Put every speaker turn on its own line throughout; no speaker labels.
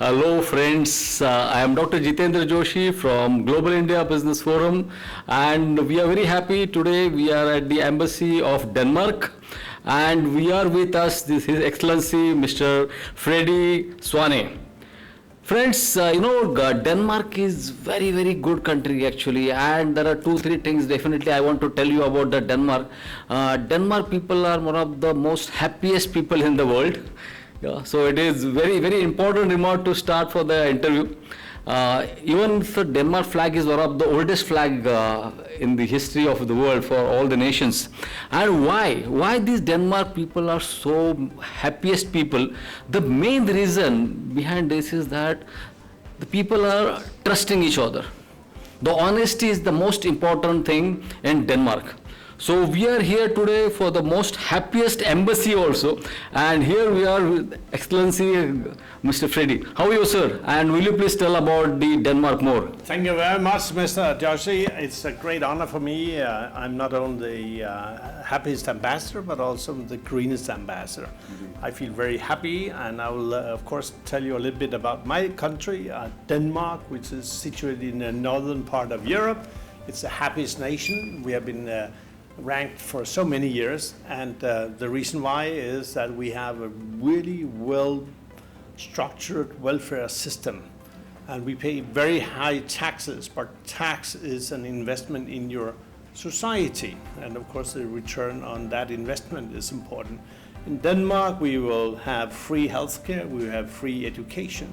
Hello friends, I am Dr. Jitendra Joshi from Global India Business Forum, and we are very happy today. We are at the Embassy of Denmark, and we are with us His Excellency Mr. Freddy Svane. Friends, Denmark is very good country actually, and there are 2-3 things definitely I want to tell you about the Denmark. Denmark people are one of the most happiest people in the world. Yeah, so it is very important remark to start for the interview. Even the Denmark flag is one of the oldest flag in the history of the world for all the nations. And why these Denmark people are so happiest people? The main reason behind this is that the people are trusting each other. The honesty is the most important thing in Denmark. So we are here today for the most happiest embassy also, and here we are with Excellency Mr. Freddy. How are you, sir? And will you please tell about the Denmark more?
Thank you very much, Mr. Joshi. It's a great honor for me. I'm not only the happiest ambassador, but also the greenest ambassador. I feel very happy, and I will, of course, tell you a little bit about my country, Denmark, which is situated in the northern part of Europe. It's the happiest nation. We have been ranked for so many years, and the reason why is that we have a really well structured welfare system, and we pay very high taxes, but tax is an investment in your society, and of course the return on that investment is important. In Denmark we will have free healthcare, we have free education,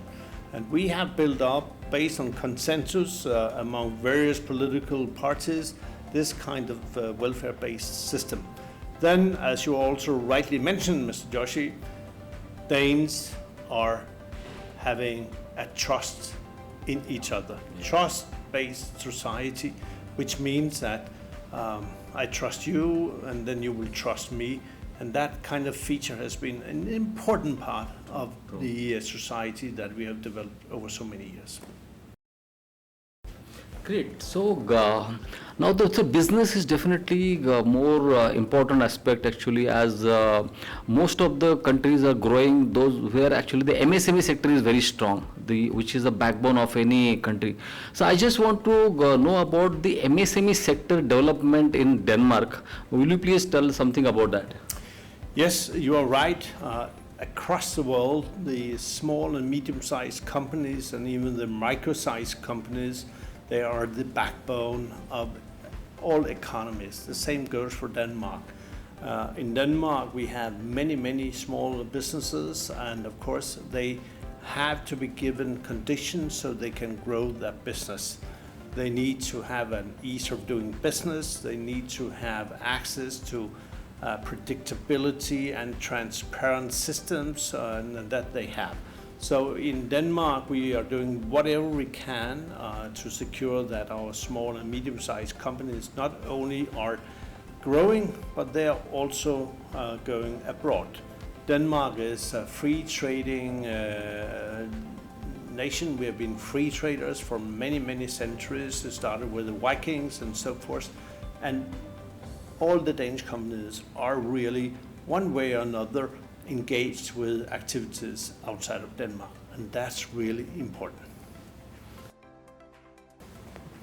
and we have built up, based on consensus among various political parties, this kind of welfare-based system. Then, as you also rightly mentioned, Mr. Joshi, Danes are having a trust in each other, trust-based society, which means that I trust you and then you will trust me, and that kind of feature has been an important part of the society that we have developed over so many years.
Great. So now the business is definitely more important aspect actually, as most of the countries are growing, those where actually the MSME sector is very strong, which is the backbone of any country. So I just want to know about the MSME sector development in Denmark. Will you please tell something about that?
Yes, you are right. Across the world, the small and medium-sized companies and even the micro-sized companies, they are the backbone of all economies. The same goes for Denmark. In Denmark, we have many small businesses, and of course, they have to be given conditions so they can grow their business. They need to have an ease of doing business. They need to have access to predictability and transparent systems that they have. So in Denmark, we are doing whatever we can to secure that our small and medium-sized companies not only are growing, but they are also going abroad. Denmark is a free trading nation. We have been free traders for many centuries. It started with the Vikings and so forth. And all the Danish companies are really, one way or another, engaged with activities outside of Denmark, and that's really important.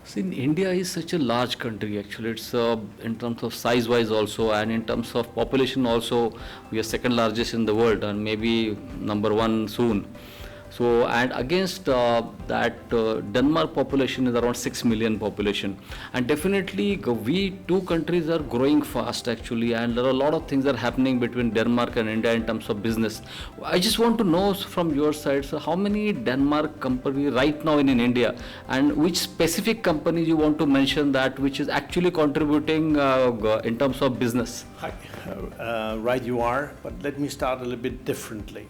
See, India is such a large country actually. It's in terms of size wise also, and in terms of population also, we are second largest in the world and maybe number one soon. So, and against that Denmark population is around 6 million population, and definitely we two countries are growing fast actually, and there are a lot of things that are happening between Denmark and India in terms of business. I just want to know from your side, so how many Denmark companies right now in India, and which specific companies you want to mention that which is actually contributing in terms of business?
Right you are, but let me start a little bit differently.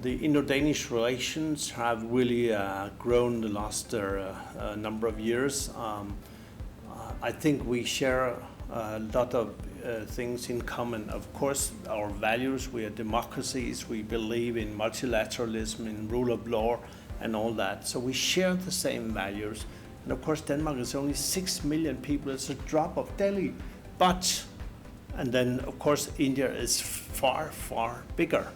The Indo-Danish relations have really grown the last number of years. I think we share a lot of things in common. Of course, our values, we are democracies, we believe in multilateralism, in rule of law and all that. So we share the same values. And of course, Denmark is only 6 million people. It's a drop of Delhi. And then, of course, India is far bigger.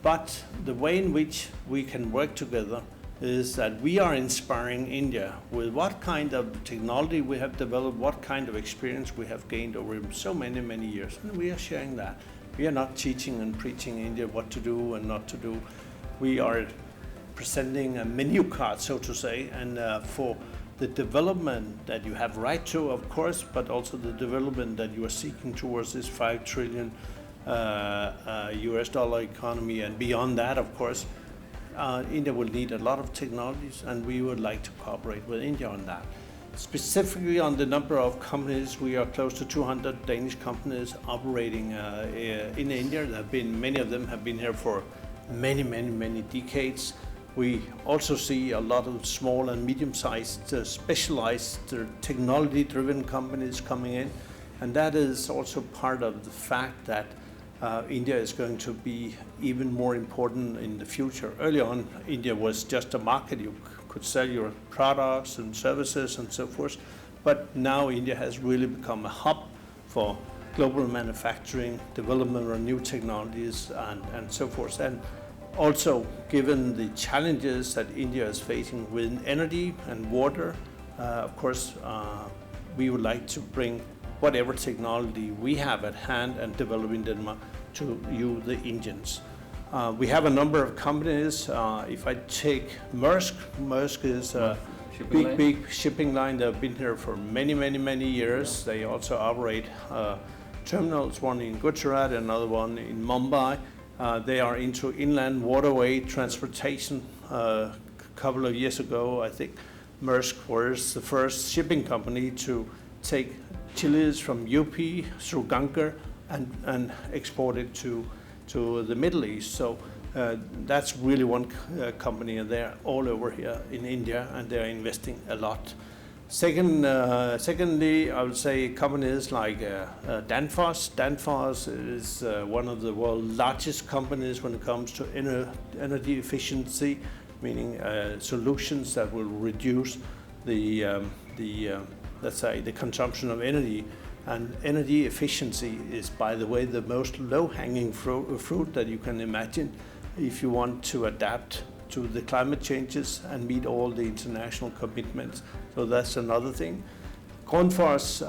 But the way in which we can work together is that we are inspiring India with what kind of technology we have developed, what kind of experience we have gained over so many, many years. And we are sharing that. We are not teaching and preaching India what to do and not to do. We are presenting a menu card, so to say, and for the development that you have right to, of course, but also the development that you are seeking towards this 5 trillion US dollar economy and beyond that, of course. India will need a lot of technologies, and we would like to cooperate with India on that. Specifically on the number of companies, we are close to 200 Danish companies operating in India. There have been, many of them have been here for many, many, many decades. We also see a lot of small and medium-sized, specialized, technology-driven companies coming in, and that is also part of the fact that India is going to be even more important in the future. Early on, India was just a market. You could sell your products and services and so forth. But now India has really become a hub for global manufacturing, development of new technologies, and so forth. And also, given the challenges that India is facing with energy and water, of course, we would like to bring whatever technology we have at hand and develop in Denmark to you, the Indians. We have a number of companies. If I take Maersk, Maersk is a big shipping line. They've been here for many, many, many years. They also operate terminals, one in Gujarat, another one in Mumbai. They are into inland waterway transportation. A couple of years ago, I think Maersk was the first shipping company to take chilies from UP through Ganga and export it to the Middle East. So that's really one company, and they're all over here in India, and they're investing a lot. Secondly, I would say companies like Danfoss. Danfoss is one of the world's largest companies when it comes to energy efficiency, meaning solutions that will reduce let's say, the consumption of energy. And energy efficiency is, by the way, the most low-hanging fruit that you can imagine if you want to adapt to the climate changes and meet all the international commitments. So that's another thing. Grundfos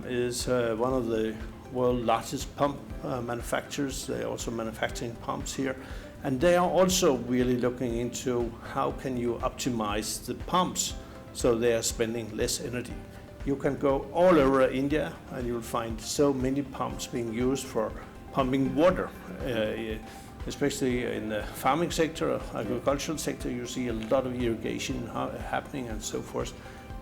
is one of the world's largest pump manufacturers. They're also manufacturing pumps here. And they are also really looking into how can you optimize the pumps so they are spending less energy. You can go all over India and you'll find so many pumps being used for pumping water, especially in the farming sector, agricultural sector. You see a lot of irrigation happening and so forth.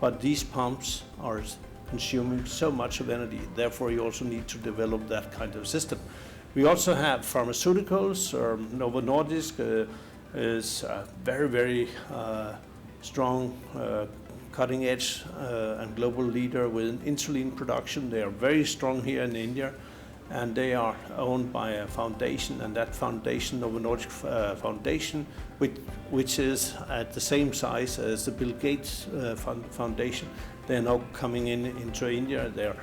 But these pumps are consuming so much of energy. Therefore, you also need to develop that kind of system. We also have pharmaceuticals. Novo Nordisk is a very, very strong cutting edge and global leader with insulin production. They are very strong here in India, and they are owned by a foundation, and that foundation, Novo Nordisk Foundation, which is at the same size as the Bill Gates Foundation. They are now coming into India. They're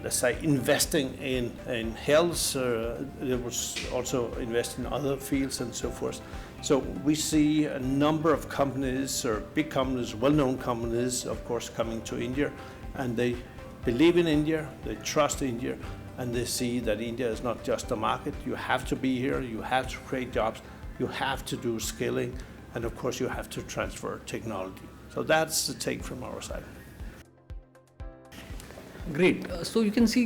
let's say investing in health. They will also invest in other fields and so forth. So we see a number of companies, or big companies, well-known companies, of course, coming to India, and they believe in India, they trust India, and they see that India is not just a market. You have to be here, you have to create jobs, you have to do skilling, and of course you have to transfer technology. So that's the take from our side.
Great. So you can see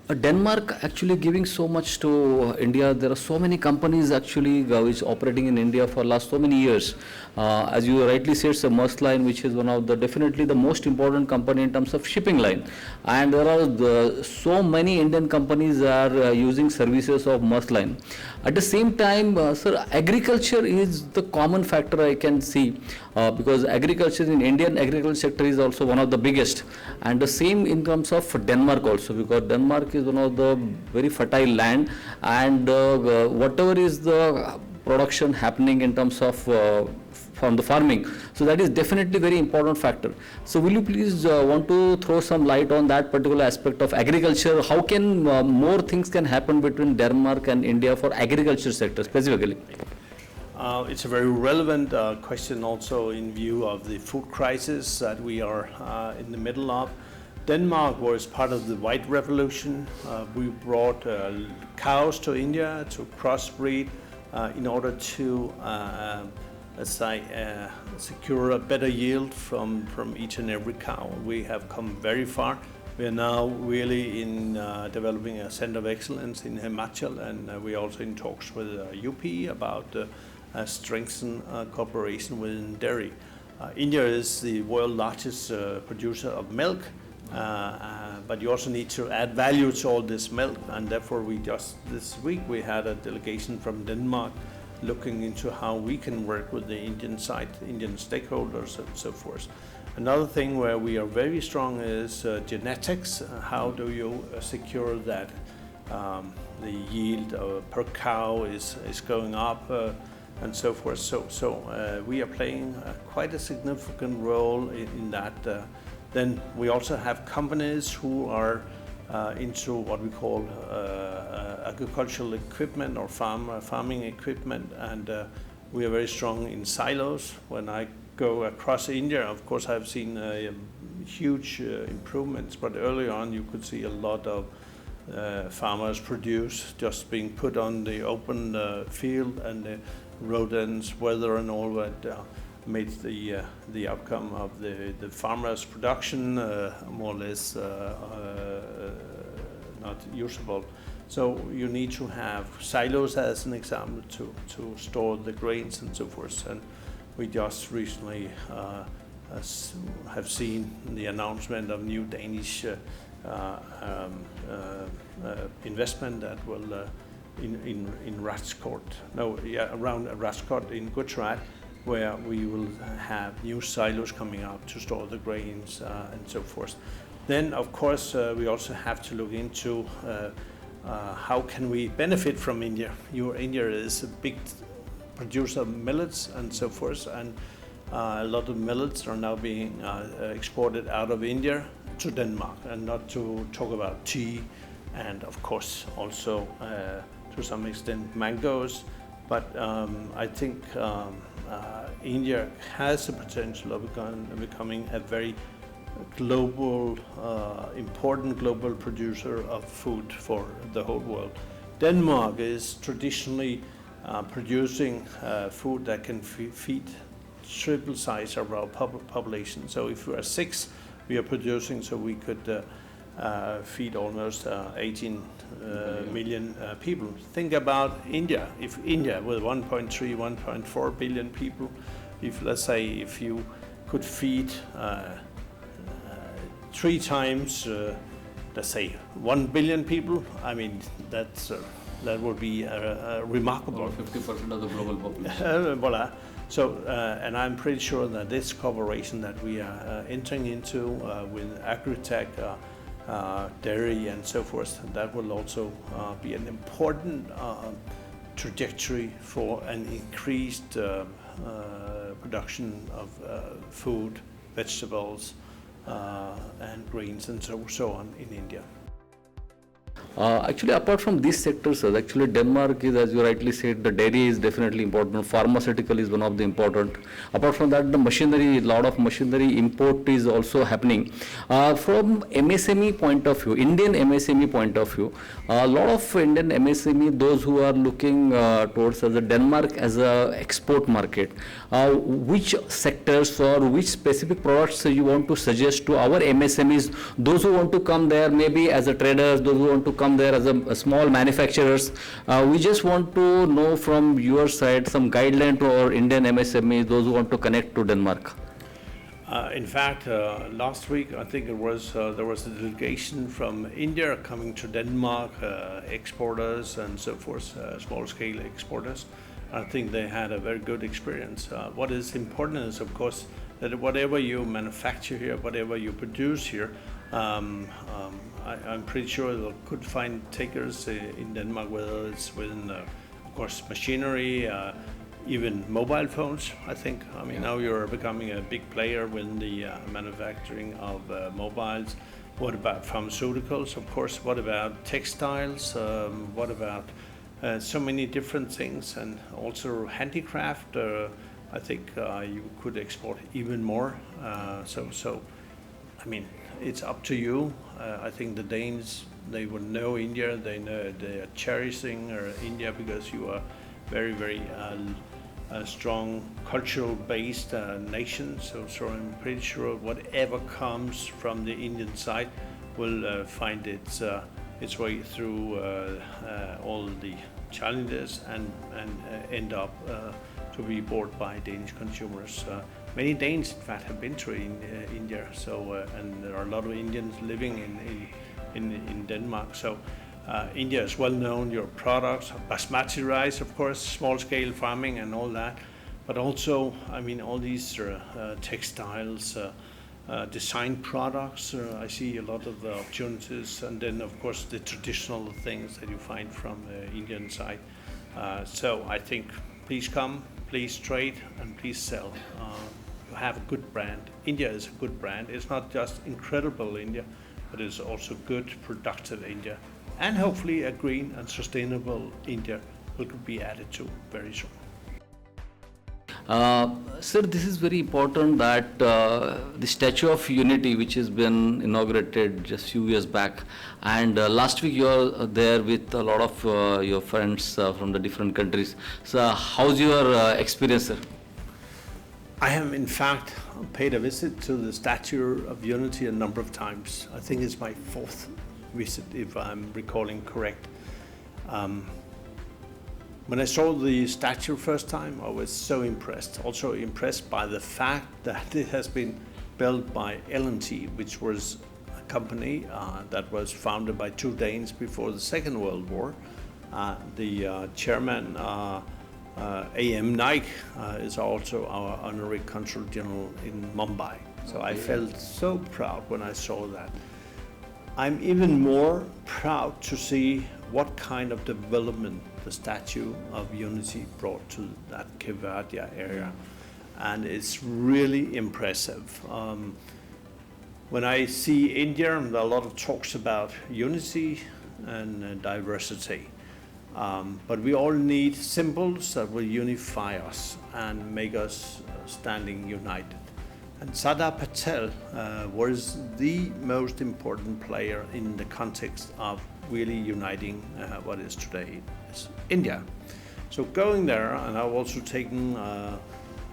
Denmark actually giving so much to India. There are so many companies actually which operating in India for last so many years. As you rightly said, it's a Maersk Line, which is one of the definitely the most important company in terms of shipping line. And there are so many Indian companies are using services of Maersk Line. At the same time, sir, agriculture is the common factor I can see because agriculture in Indian agriculture sector is also one of the biggest, and the same in terms of Denmark also, because Denmark is one of the very fertile land, and whatever is the production happening in terms of from the farming. So that is definitely very important factor. So will you please want to throw some light on that particular aspect of agriculture? How can more things can happen between Denmark and India for agriculture sector specifically?
It's a very relevant question also in view of the food crisis that we are in the middle of. Denmark was part of the White Revolution. We brought cows to India to crossbreed in order to, let's say, secure a better yield from each and every cow. We have come very far. We are now really in developing a center of excellence in Himachal, and we're also in talks with UP about strengthen cooperation within dairy. India is the world's largest producer of milk, but you also need to add value to all this milk, and therefore we just this week we had a delegation from Denmark looking into how we can work with the Indian side, Indian stakeholders and so forth. Another thing where we are very strong is genetics. How do you secure that the yield per cow is going up and so forth. So we are playing quite a significant role in that. Then we also have companies who are into what we call agricultural equipment or farming equipment, and we are very strong in silos. When I go across India, of course I've seen huge improvements, but early on you could see a lot of farmers produce just being put on the open field, and the rodents, weather and all that made the outcome of the farmers' production more or less not usable. So you need to have silos as an example to store the grains and so forth. And we just recently have seen the announcement of new Danish investment that will in Rajkot, around Rajkot in Gujarat, where we will have new silos coming up to store the grains and so forth. Then, of course, we also have to look into how can we benefit from India. India is a big producer of millets and so forth, and a lot of millets are now being exported out of India to Denmark, and not to talk about tea, and of course also to some extent mangoes. But I think India has the potential of becoming a very global, important global producer of food for the whole world. Denmark is traditionally producing food that can feed triple size of our population. So if we are 6, we are producing so we could feed almost 18 million people. Think about India. If India with 1.3, 1.4 billion people, if let's say if you could feed 3 times, let's say 1 billion people, I mean that would be remarkable.
Or 50% of the global population.
Voila. So, and I'm pretty sure that this cooperation that we are entering into with agri-tech, dairy and so forth, that will also be an important trajectory for an increased production of food, vegetables, and grains and so on in India.
Actually, apart from these sectors, actually Denmark is, as you rightly said, the dairy is definitely important. Pharmaceutical is one of the important. Apart from that, the machinery, a lot of machinery import is also happening. From MSME point of view, Indian MSME point of view, a lot of Indian MSME, those who are looking towards the Denmark as a export market, which sectors or which specific products you want to suggest to our MSMEs, those who want to come there maybe as a traders, those who want to come there as a small manufacturers. We just want to know from your side some guideline to our Indian MSMEs, those who want to connect to Denmark.
In fact, last week I think it was there was a delegation from India coming to Denmark, exporters and so forth, small-scale exporters. I think they had a very good experience. What is important is, of course, that whatever you manufacture here, whatever you produce here, I'm pretty sure they could find takers in Denmark, whether it's within, of course, machinery, even mobile phones, I think. I mean, now you're becoming a big player in the manufacturing of mobiles. What about pharmaceuticals, of course? What about textiles? What about so many different things, and also handicraft? I think you could export even more. So, I mean, it's up to you. I think the Danes, they will know India. They are cherishing India because you are very, very strong cultural-based nation. So I'm pretty sure whatever comes from the Indian side will find its way through all the challenges and end up to be bought by Danish consumers. Many Danes, in fact, have been to India. So and there are a lot of Indians living in Denmark. So. India is well known, your products, basmati rice, of course, small scale farming and all that, but also, I mean, all these textiles, design products, I see a lot of the opportunities, and then of course the traditional things that you find from the Indian side. So I think please come, please trade, and please sell. You have a good brand. India is a good brand. It's not just incredible India, but it's also good, productive India. And hopefully a green and sustainable India will be added to very soon.
Sir, this is very important that the Statue of Unity, which has been inaugurated just few years back, and last week you were there with a lot of your friends from the different countries. So how's your experience, sir?
I have in fact paid a visit to the Statue of Unity a number of times. I think it's my fourth visit, if I'm recalling correct. When I saw the statue first time, I was so impressed. Also impressed by the fact that it has been built by L&T, which was a company that was founded by two Danes before the Second World War. The chairman, A.M. Naik, is also our honorary consul general in Mumbai. So I felt so proud when I saw that. I'm even more proud to see what kind of development the Statue of Unity brought to that Kevadia area. And it's really impressive. When I see India, there are a lot of talks about unity and diversity. But we all need symbols that will unify us and make us standing united. And Sardar Patel was the most important player in the context of really uniting what is today is India. So going there, and I've also taken,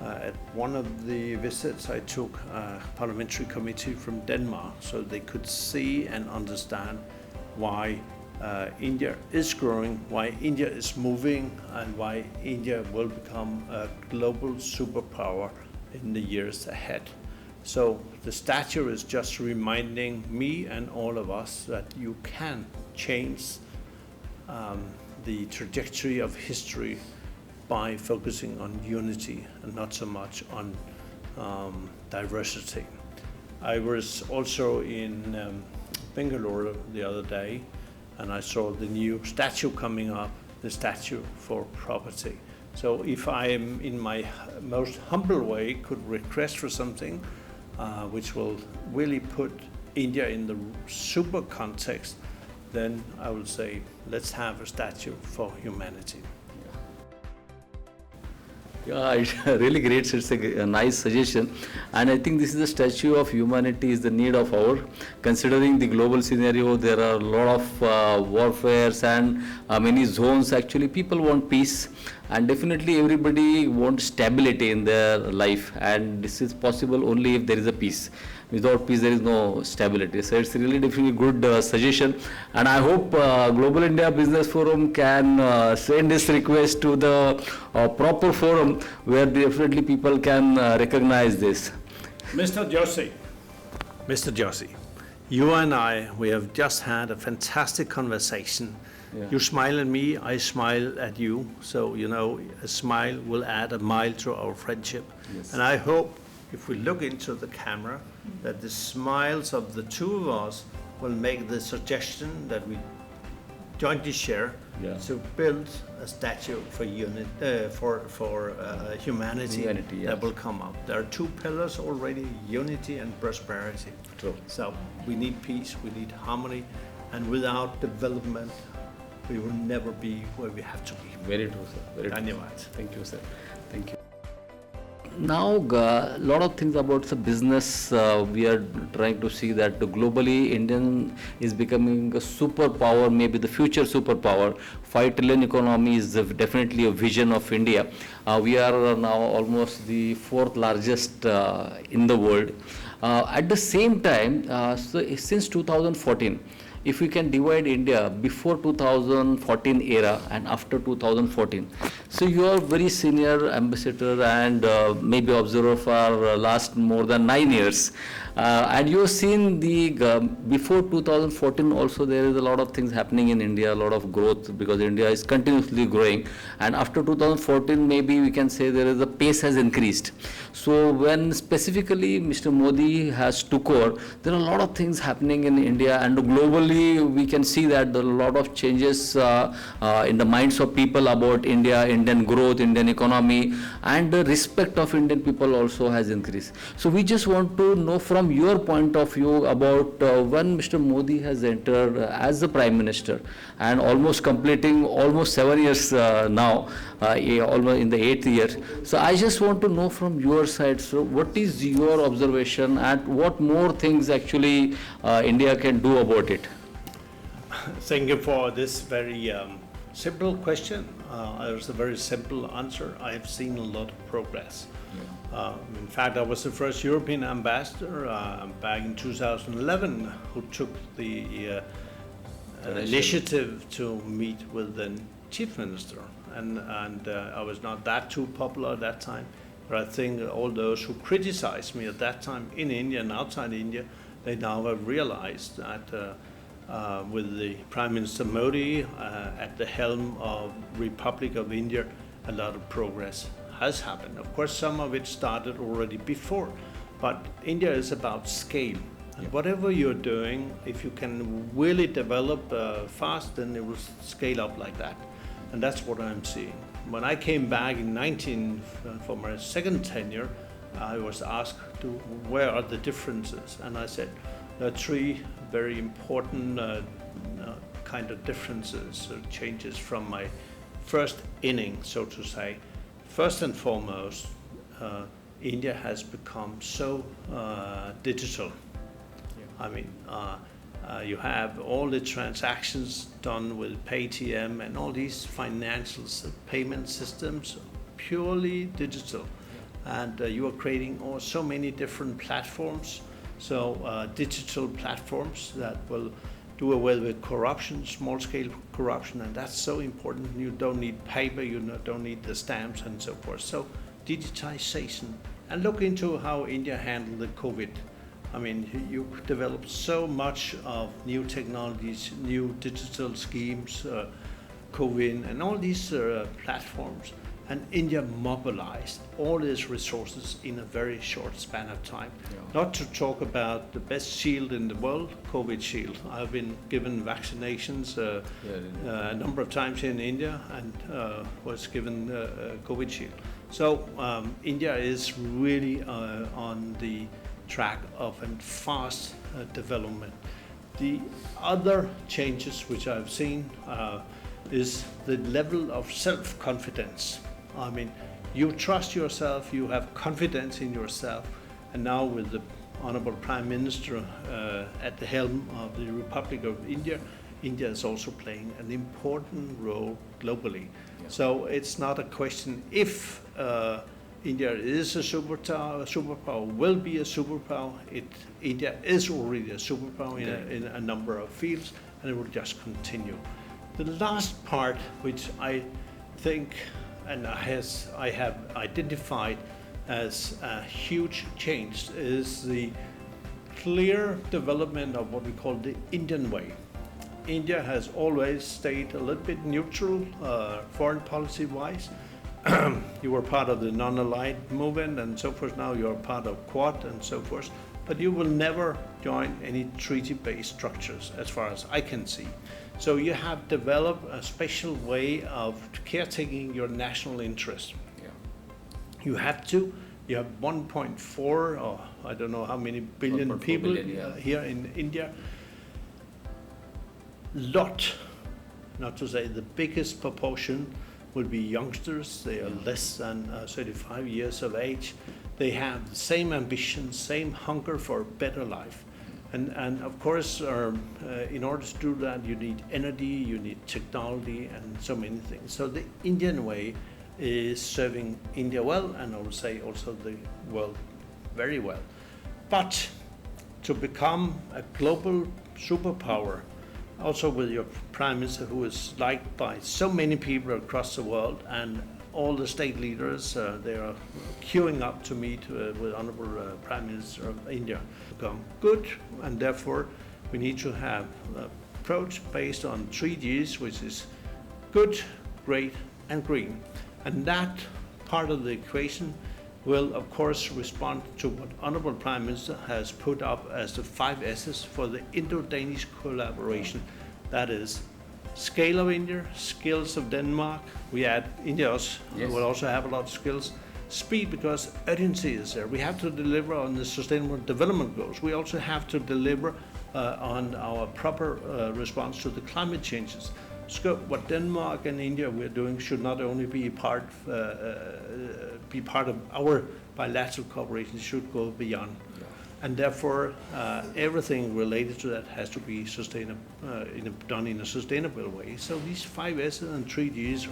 at one of the visits, I took a parliamentary committee from Denmark so they could see and understand why India is growing, why India is moving, and why India will become a global superpower in the years ahead. So the statue is just reminding me and all of us that you can change the trajectory of history by focusing on unity and not so much on diversity. I was also in Bangalore the other day, and I saw the new statue coming up, the statue for property. So if I am in my most humble way could request for something which will really put India in the super context, then I would say let's have a statue for humanity.
Yeah, it's really great. It's a nice suggestion, and I think this is a statue of humanity is the need of our. Considering the global scenario, there are a lot of warfares and many zones. Actually, people want peace, and definitely everybody wants stability in their life, and this is possible only if there is a peace. Without peace, there is no stability. So it's really definitely good suggestion, and I hope Global India Business Forum can send this request to the proper forum where definitely people can recognize this.
Mr. Joshi, you and I, we have just had a fantastic conversation.
Yeah.
You smile at me, I smile at you. So, you know, a smile will add a mile to our friendship.
Yes.
And I hope if we look into the camera, that the smiles of the two of us will make the suggestion that we jointly share
Yeah.
to build a statue for humanity,
Humanity,
that
yes.
will come up. There are two pillars already: unity and prosperity.
True.
So we need peace, we need harmony, and without development, we will never be where we have to be.
Very true, sir. Very true.
Dhanyavad.
Thank you, sir. Thank you. Now, a lot of things about the business. We are trying to see that globally, Indian is becoming a superpower, maybe the future superpower. 5 trillion economy is definitely a vision of India. We are now almost the 4th largest in the world. At the same time, since 2014, if we can divide India before 2014 era and after 2014. So you are very senior ambassador and maybe observer for last more than 9 years. And you have seen the, before 2014 also there is a lot of things happening in India, a lot of growth because India is continuously growing. And after 2014 maybe we can say there is a pace has increased. So when specifically Mr. Modi has took over, there are a lot of things happening in India and globally we can see that there are a lot of changes in the minds of people about India, Indian growth, Indian economy, and the respect of Indian people also has increased. So we just want to know from your point of view about when Mr. Modi has entered as the Prime Minister and almost completing almost 7 years now, almost in the 8th year. So I just want to know from your side, so what is your observation and what more things actually India can do about it?
Thank you for this very simple question. There's a very simple answer. I have seen a lot of progress. In fact, I was the first European ambassador back in 2011 who took the initiative to meet with the chief minister. And I was not that too popular at that time, but I think all those who criticized me at that time in India and outside India, they now have realized that with the Prime Minister Modi at the helm of Republic of India, a lot of progress has happened. Of course, some of it started already before, but India is about scale. And whatever you're doing, if you can really develop fast, then it will scale up like that. And that's what I'm seeing. When I came back in 19 for my second tenure, I was asked to where are the differences, and I said there are 3 very important kind of differences or changes from my first inning, so to say. First and foremost, India has become so digital. I mean, you have all the transactions done with Paytm and all these financial payment systems purely digital. And you are creating so many different platforms, so digital platforms that will do away with corruption, small-scale corruption, and that's so important. You don't need paper, you don't need the stamps and so forth. So digitization, and look into how India handled the COVID. I mean, you developed so much of new technologies, new digital schemes, COVID, and all these platforms. And India mobilized all these resources in a very short span of time. Not to talk about the best shield in the world, COVID shield. I've been given vaccinations a number of times here in India and was given COVID shield. So India is really on the track of a fast development. The other changes which I've seen is the level of self-confidence. I mean, you trust yourself, you have confidence in yourself, and now with the Honorable Prime Minister at the helm of the Republic of India, India is also playing an important role globally. So it's not a question if India is a superpower, will be a superpower. India is already a superpower in a number of fields, and it will just continue. The last part, which I think and I have identified as a huge change, is the clear development of what we call the Indian way. India has always stayed a little bit neutral, foreign policy-wise, you were part of the non-aligned movement and so forth. Now you're part of Quad and so forth. But you will never join any treaty-based structures, as far as I can see. So you have developed a special way of caretaking your national interest.
Yeah.
You have to. You have 1.4, or I don't know how many billion
1.4
people
billion, yeah.
here in India. Lot, not to say the biggest proportion, will be youngsters. They are less than 35 years of age. They have the same ambition, same hunger for a better life. And of course, in order to do that, you need energy, you need technology, and so many things. So the Indian way is serving India well, and I would say also the world very well. But to become a global superpower, also with your Prime Minister, who is liked by so many people across the world, and all the state leaders, they are queuing up to meet with Honorable Prime Minister of India. Become good, and therefore we need to have an approach based on 3Gs, which is good, great, and green. And that part of the equation will, of course, respond to what Honorable Prime Minister has put up as the 5 S's for the Indo-Danish collaboration. That is scale of India, skills of Denmark. We add India will also have a lot of skills. Speed, because urgency is there. We have to deliver on the sustainable development goals. We also have to deliver on our proper response to the climate changes. So what Denmark and India we're doing should not only be part of our bilateral cooperation, should go beyond. And therefore, everything related to that has to be done in a sustainable way. So these 5 S's and 3 Gs,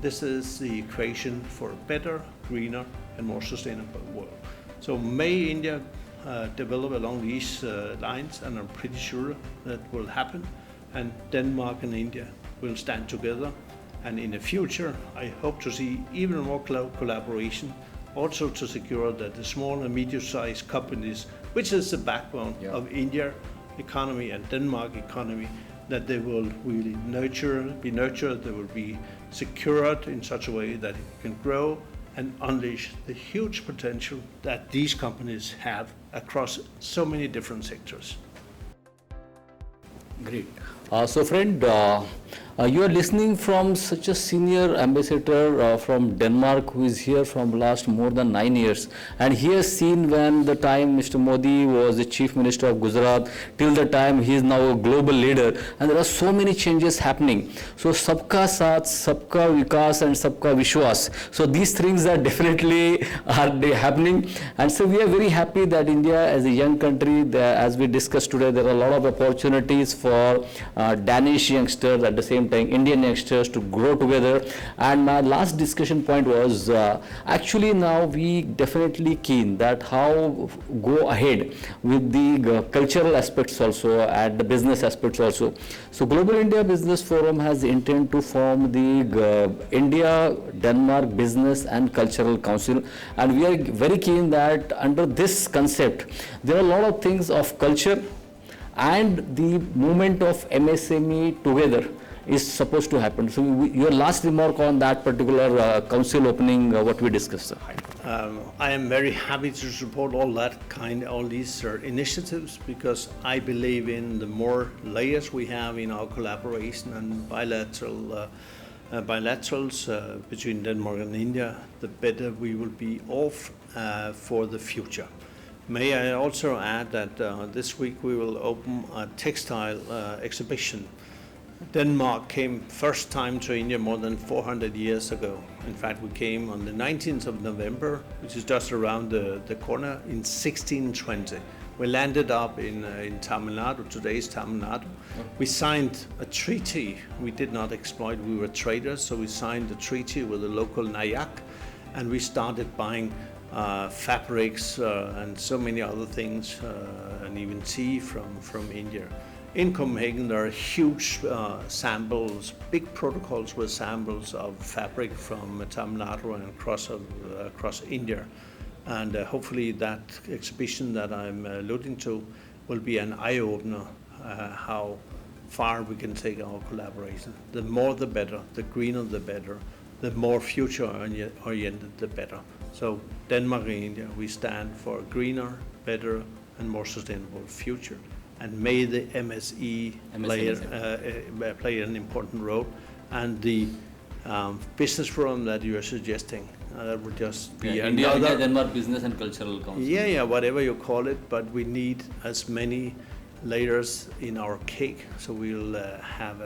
this is the equation for a better, greener, and more sustainable world. So may India develop along these lines, and I'm pretty sure that will happen. And Denmark and India will stand together. And in the future, I hope to see even more collaboration, also to secure that the small and medium-sized companies, which is the backbone of India economy and Denmark economy, that they will really be nurtured, they will be secured in such a way that it can grow and unleash the huge potential that these companies have across so many different sectors.
Great. So friend, you are listening from such a senior ambassador from Denmark, who is here from last more than 9 years, and he has seen when the time Mr. Modi was the Chief Minister of Gujarat till the time he is now a global leader, and there are so many changes happening. So sabka saath, sabka vikas, and sabka vishwas. So these things are definitely happening, and so we are very happy that India, as a young country, as we discussed today, there are a lot of opportunities for Danish youngsters, at the same time Indian youngsters, to grow together. And my last discussion point was actually now we definitely keen that how go ahead with the cultural aspects also and the business aspects also. So Global India Business Forum has the intent to form the India-Denmark Business and Cultural Council, and we are very keen that under this concept there are a lot of things of culture and the movement of MSME together is supposed to happen. So your last remark on that particular council opening, what we discussed, sir.
I am very happy to support all these initiatives, because I believe in the more layers we have in our collaboration and bilaterals between Denmark and India, the better we will be off for the future. May I also add that this week we will open a textile exhibition. Denmark came first time to India more than 400 years ago. In fact, we came on the 19th of November, which is just around the corner, in 1620. We landed up in Tamil Nadu, today's Tamil Nadu. We signed a treaty. We did not exploit, we were traders, so we signed a treaty with the local Nayak, and we started buying fabrics and so many other things, and even tea from India. In Copenhagen, there are huge samples, big protocols with samples of fabric from Tamil Nadu and across India. And hopefully that exhibition that I'm alluding to will be an eye-opener how far we can take our collaboration. The more the better, the greener the better, the more future-oriented, the better. So Denmark and India, we stand for a greener, better, and more sustainable future. And may the MSE play an important role. And the business forum that you are suggesting, that would just be
India, Denmark Business and Cultural Council.
Yeah, whatever you call it, but we need as many layers in our cake, so we'll have